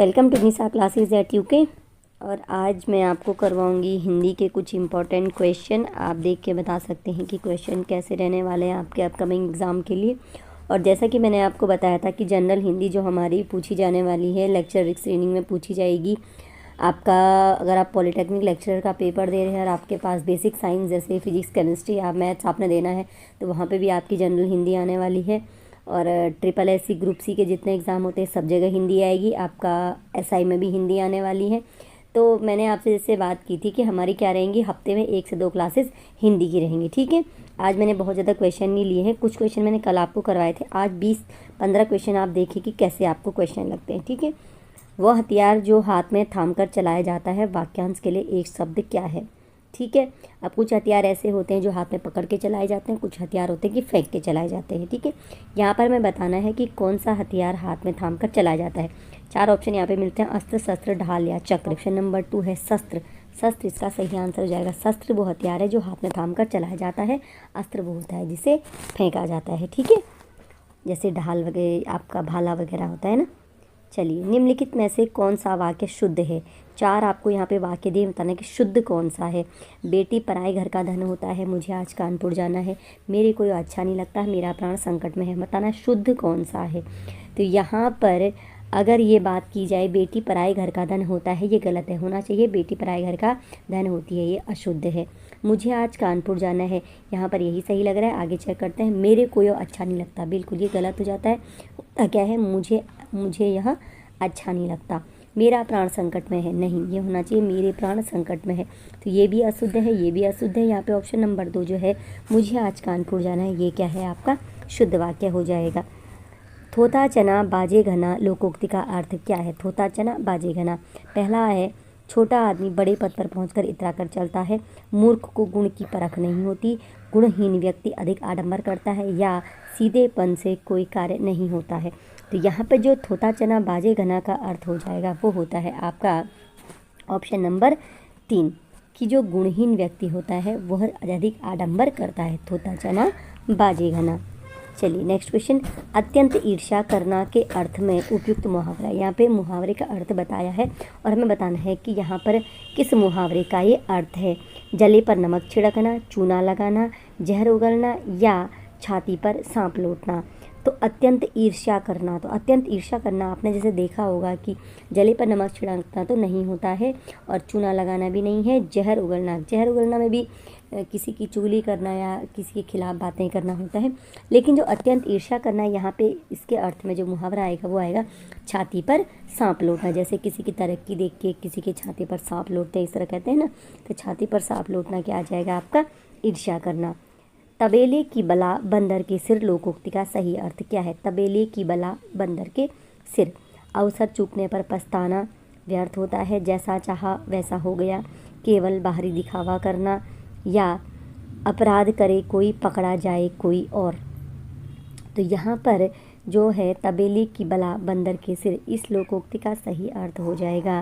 Welcome to Nisha classes at UK. और आज मैं आपको करवाऊंगी हिंदी के कुछ इम्पोर्टेंट क्वेश्चन। आप देख के बता सकते हैं कि क्वेश्चन कैसे रहने वाले हैं आपके अपकमिंग एग्ज़ाम के लिए। और जैसा कि मैंने आपको बताया था कि जनरल हिंदी जो हमारी पूछी जाने वाली है लेक्चर श्रेणी में पूछी जाएगी। आपका अगर आप पॉलिटेक्निक लेक्चरर का पेपर दे रहे हैं और आपके पास बेसिक साइंस जैसे फिजिक्स, केमिस्ट्री या मैथ्स आपने देना है तो वहाँ पे भी आपकी जनरल हिंदी आने वाली है। और ट्रिपल एससी ग्रुप सी के जितने एग्ज़ाम होते हैं सब जगह हिंदी आएगी। आपका एसआई में भी हिंदी आने वाली है। तो मैंने आपसे जैसे बात की थी कि हमारी क्या रहेंगी, हफ्ते में 1 से 2 क्लासेस हिंदी की रहेंगी। ठीक है, आज मैंने बहुत ज़्यादा क्वेश्चन नहीं लिए हैं, कुछ क्वेश्चन मैंने कल आपको करवाए थे। आज 20-15 क्वेश्चन आप देखिए कि कैसे आपको क्वेश्चन लगते हैं। ठीक है, वह हथियार जो हाथ में थाम कर चलाया जाता है, वाक्यांश के लिए एक शब्द क्या है। ठीक है, अब कुछ हथियार ऐसे होते हैं जो हाथ में पकड़ के चलाए जाते हैं, कुछ हथियार होते हैं कि फेंक के चलाए जाते हैं। ठीक है, यहाँ पर मैं बताना है कि कौन सा हथियार हाथ में थाम कर चलाया जाता है। 4 ऑप्शन यहाँ पे मिलते हैं, अस्त्र, शस्त्र, ढाल या चक्र। ऑप्शन नंबर 2 है शस्त्र। शस्त्र इसका सही आंसर हो जाएगा। शस्त्र वो हथियार है जो हाथ में थाम कर चलाया जाता है। अस्त्र वो होता है जिसे फेंका जाता है। ठीक है, जैसे ढाल वगैरह आपका भाला वगैरह होता है ना। चलिए, निम्नलिखित में से कौन सा वाक्य शुद्ध है। 4 आपको यहाँ पे वाक्य दिए, बताना कि शुद्ध कौन सा है। बेटी पराए घर का धन होता है, मुझे आज कानपुर जाना है, मेरे कोई अच्छा नहीं लगता, मेरा प्राण संकट में है। बताना शुद्ध कौन सा है। तो यहाँ पर अगर ये बात की जाए बेटी पराए घर का धन होता है, ये गलत है, होना चाहिए बेटी पराए घर का धन होती है, ये अशुद्ध है। मुझे आज कानपुर जाना है, यहाँ पर यही सही लग रहा है। आगे चेक करते हैं, मेरे कोई अच्छा नहीं लगता, बिल्कुल ये गलत हो जाता है। क्या है, मुझे यह अच्छा नहीं लगता, मेरा प्राण संकट में है, नहीं ये होना चाहिए मेरे प्राण संकट में है। तो ये भी अशुद्ध है, ये भी अशुद्ध है। यहाँ पे ऑप्शन नंबर 2 जो है मुझे आज कानपुर जाना है, ये क्या है आपका शुद्ध वाक्य हो जाएगा। थोथा चना बाजे घना लोकोक्ति का अर्थ क्या है। थोथा चना बाजे घना, पहला है छोटा आदमी बड़े पद पर पहुंचकर इतरा कर चलता है, मूर्ख को गुण की परख नहीं होती, गुणहीन व्यक्ति अधिक आडंबर करता है, या सीधेपन से कोई कार्य नहीं होता है। तो यहाँ पर जो थोथा चना बाजे घना का अर्थ हो जाएगा वो होता है आपका ऑप्शन नंबर 3 कि जो गुणहीन व्यक्ति होता है वह अधिक आडंबर करता है। थोथा चना बाजे घना। चलिए नेक्स्ट क्वेश्चन, अत्यंत ईर्ष्या करना के अर्थ में उपयुक्त मुहावरा। यहाँ पे मुहावरे का अर्थ बताया है और हमें बताना है कि यहाँ पर किस मुहावरे का ये अर्थ है। जले पर नमक छिड़कना, चूना लगाना, जहर उगलना या छाती पर सांप लौटना। तो अत्यंत ईर्ष्या करना, तो अत्यंत ईर्ष्या करना आपने जैसे देखा होगा कि जले पर नमक छिड़कना तो नहीं होता है और चूना लगाना भी नहीं है। जहर उगलना में भी किसी की चुगली करना या किसी के खिलाफ बातें करना होता है। लेकिन जो अत्यंत ईर्ष्या करना है यहाँ पे इसके अर्थ में जो मुहावरा आएगा वो आएगा छाती पर सांप लौटना। जैसे किसी की तरक्की देख के किसी के छाती पर सांप लौटते हैं, इस तरह कहते हैं ना। तो छाती पर सांप लौटना क्या आ जाएगा आपका ईर्ष्या करना। तबेले की बला बंदर के सिर लोकोक्ति का सही अर्थ क्या है। तबेले की बला बंदर के सिर, अवसर चूकने पर पछताना, व्यर्थ होता है, जैसा चाहा वैसा हो गया, केवल बाहरी दिखावा करना, या अपराध करे कोई पकड़ा जाए कोई और। तो यहाँ पर जो है तबेले की बला बंदर के सिर, इस लोकोक्ति का सही अर्थ हो जाएगा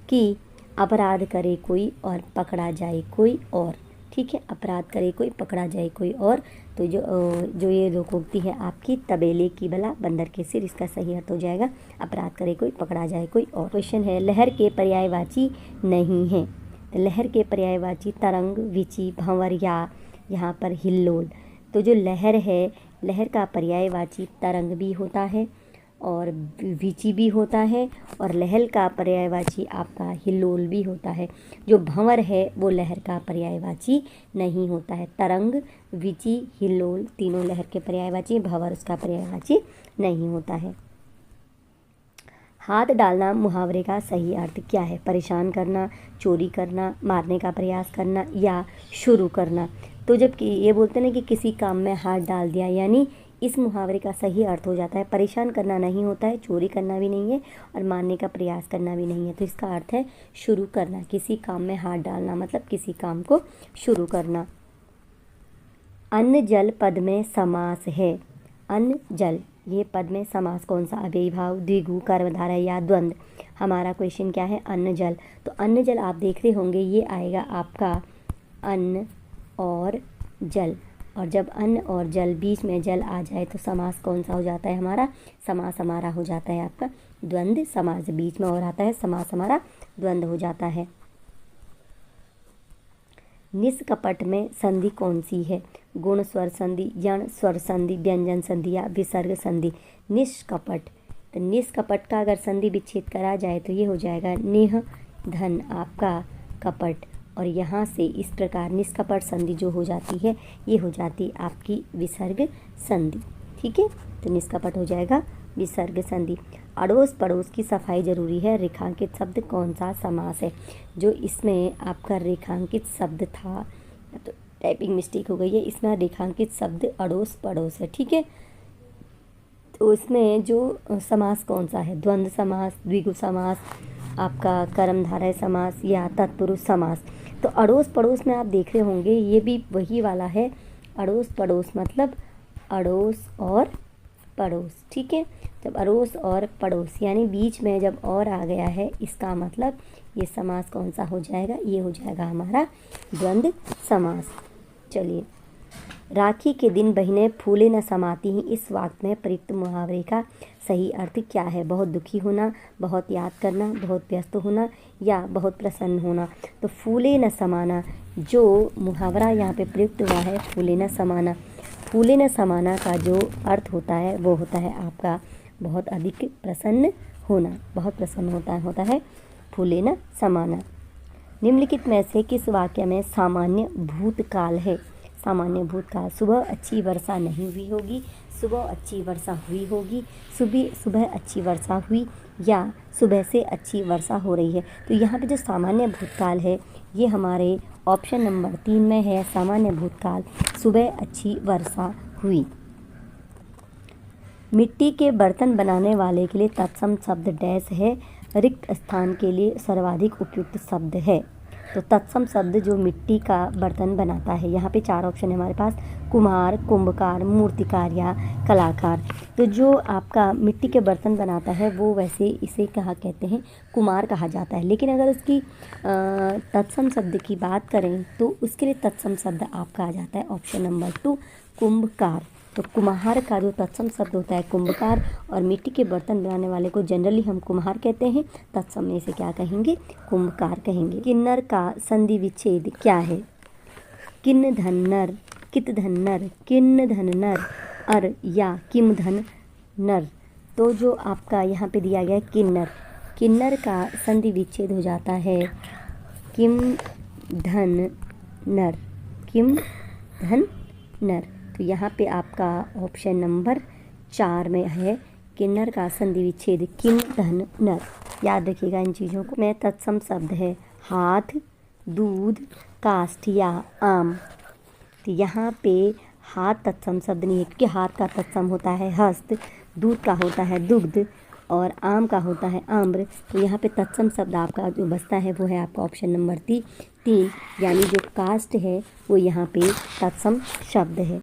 कि अपराध करे कोई और पकड़ा जाए कोई और। ठीक है, अपराध करे कोई पकड़ा जाए कोई और। तो जो ये लोकोक्ति है आपकी तबेले की बला बंदर के सिर, इसका सही अर्थ हो जाएगा अपराध करे कोई पकड़ा जाए कोई और। क्वेश्चन है, लहर के पर्यायवाची नहीं है। लहर के पर्यायवाची तरंग, विची, भंवर या यहाँ पर हिल्लोल। तो जो लहर है, लहर का पर्यायवाची तरंग भी होता है और विची भी होता है, और लहर का पर्यायवाची आपका हिल्लोल भी होता है। जो भंवर है वो लहर का पर्यायवाची नहीं होता है। तरंग, विची, हिल्लोल तीनों लहर के पर्यायवाची, भंवर उसका पर्यायवाची नहीं होता है। हाथ डालना मुहावरे का सही अर्थ क्या है। परेशान करना, चोरी करना, मारने का प्रयास करना या शुरू करना। तो जब कि ये बोलते हैं ना कि किसी काम में हाथ डाल दिया, यानी इस मुहावरे का सही अर्थ हो जाता है परेशान करना नहीं होता है, चोरी करना भी नहीं है और मारने का प्रयास करना भी नहीं है। तो इसका अर्थ है शुरू करना, किसी काम में हाथ डालना मतलब किसी काम को शुरू करना। अन्न जल पद में समास है। अन्न जल ये पद में समास कौन सा, अव्ययीभाव, द्विगु, कर्मधारय या द्वंद्व। हमारा क्वेश्चन क्या है, अन्न जल। तो अन्न जल आप देख रहे होंगे ये आएगा आपका अन्न और जल। और जब अन्न और जल बीच में जल आ जाए तो समास कौन सा हो जाता है हमारा? समास हमारा हो जाता है आपका द्वंद्व समास। बीच में और आता है समास हमारा द्वंद्व हो जाता है। निष्कपट में संधि कौन सी है? गुण स्वर संधि, यण स्वर संधि, व्यंजन संधि या विसर्ग संधि। निष्कपट, तो निष्कपट का अगर संधि विच्छेद करा जाए तो ये हो जाएगा निह धन आपका कपट, और यहाँ से इस प्रकार निष्कपट संधि जो हो जाती है ये हो जाती आपकी विसर्ग संधि। ठीक है, तो निष्कपट हो जाएगा विसर्ग संधि। अड़ोस पड़ोस की सफाई जरूरी है, रेखांकित शब्द कौन सा समास है? जो इसमें आपका रेखांकित शब्द था, तो टाइपिंग मिस्टेक हो गई है, इसमें रेखांकित शब्द अड़ोस पड़ोस है। ठीक है, तो इसमें जो समास कौन सा है? द्वंद्व समास, द्विगु समास, आपका कर्मधारय समास या तत्पुरुष समास। तो अड़ोस पड़ोस में आप देख रहे होंगे ये भी वही वाला है। अड़ोस पड़ोस मतलब अड़ोस और पड़ोस। ठीक है, जब अड़ोस और पड़ोस यानी बीच में जब और आ गया है, इसका मतलब ये समास कौन सा हो जाएगा? ये हो जाएगा हमारा द्वंद्व समास। चलिए, राखी के दिन बहनें फूले न समाती हैं, इस वाक्य में प्रयुक्त मुहावरे का सही अर्थ क्या है? बहुत दुखी होना, बहुत याद करना, बहुत व्यस्त होना या बहुत प्रसन्न होना। तो फूले न समाना, जो मुहावरा यहाँ पे प्रयुक्त हुआ है फूले न समाना, फूले न समाना का जो अर्थ होता है वो होता है आपका बहुत अधिक प्रसन्न होना, बहुत प्रसन्न होता है फूले न समाना। निम्नलिखित में से किस वाक्य में सामान्य भूतकाल है? सामान्य भूतकाल, सुबह अच्छी वर्षा नहीं हुई होगी, सुबह अच्छी वर्षा हुई होगी, सुबह अच्छी वर्षा हुई या सुबह से अच्छी वर्षा हो रही है। तो यहाँ पे जो सामान्य भूतकाल है ये हमारे ऑप्शन नंबर 3 में है। सामान्य भूतकाल, सुबह अच्छी वर्षा हुई। मिट्टी के बर्तन बनाने वाले के लिए तत्सम शब्द डैश है, रिक्त स्थान के लिए सर्वाधिक उपयुक्त शब्द है। तो तत्सम शब्द जो मिट्टी का बर्तन बनाता है, यहाँ पे 4 ऑप्शन है हमारे पास, कुम्हार, कुंभकार, मूर्तिकार या कलाकार। तो जो आपका मिट्टी के बर्तन बनाता है वो वैसे इसे कहा कहते हैं कुम्हार कहा जाता है, लेकिन अगर उसकी तत्सम शब्द की बात करें तो उसके लिए तत्सम शब्द आपका आ जाता है ऑप्शन नंबर 2 कुंभकार। तो कुम्हार का जो तत्सम शब्द होता है कुंभकार, और मिट्टी के बर्तन बनाने वाले को जनरली हम कुम्हार कहते हैं, तत्सम में से क्या कहेंगे? कुंभकार कहेंगे। किन्नर का संधि विच्छेद क्या है? किन्न धन नर, कित धन नर, किन्न धन नर, अर या किम धन नर। तो जो आपका यहाँ पे दिया गया है किन्नर, किन्नर का संधि विच्छेद हो जाता है किम धन नर, किम धन नर। तो यहाँ पे आपका ऑप्शन नंबर 4 में है किन्नर का संधि विच्छेद किम धन नर। याद रखिएगा इन चीज़ों को। में तत्सम शब्द है हाथ, दूध, काष्ठ या आम। तो यहाँ पे हाथ तत्सम शब्द नहीं है, क्योंकि हाथ का तत्सम होता है हस्त, दूध का होता है दुग्ध और आम का होता है आम्र। तो यहाँ पे तत्सम शब्द आपका जो बचता है वो है आपका ऑप्शन नंबर 3, यानी जो काष्ठ है वो यहाँ पे तत्सम शब्द है।